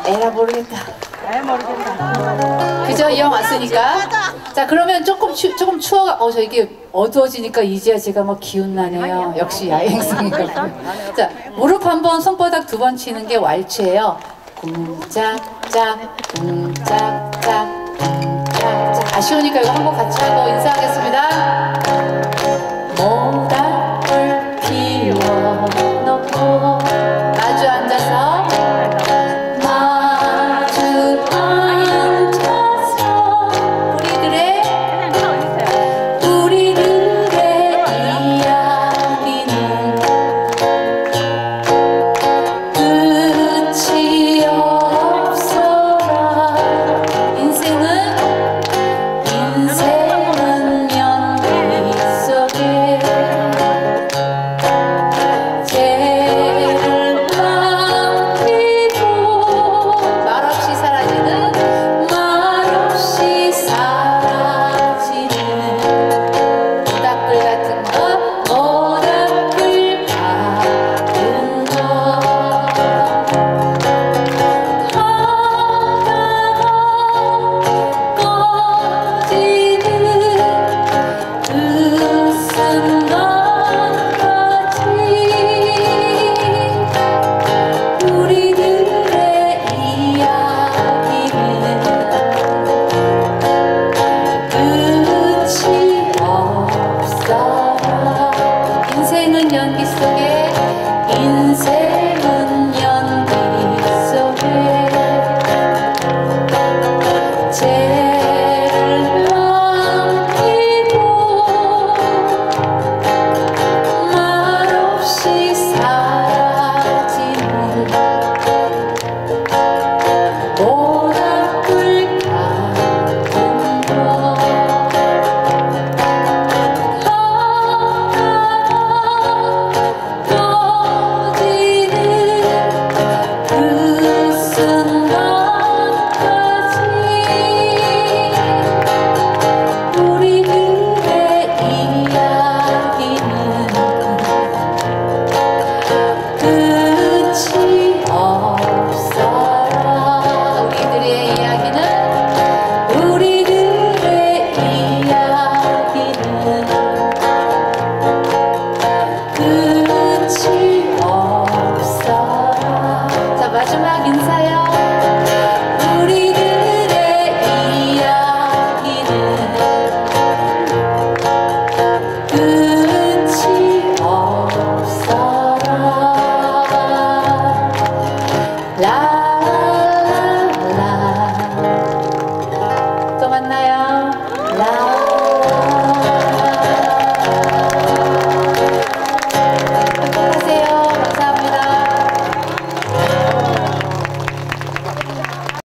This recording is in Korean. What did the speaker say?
에라 모르겠다. 모르겠다. 그죠? 이왕 왔으니까. 자, 그러면 조금 추워가, 저 이게 어두워지니까 이제야 제가 뭐 기운 나네요. 역시 야행성인가 봐요. 자, 무릎 한 번, 손바닥 두 번 치는 게 왈츠예요. 쿵짝짝, 쿵짝짝, 쿵짝짝. 아쉬우니까 이거 한 번 같이 하고 인사하겠습니다. 모닥불 피워놓고 마주 앉아서 라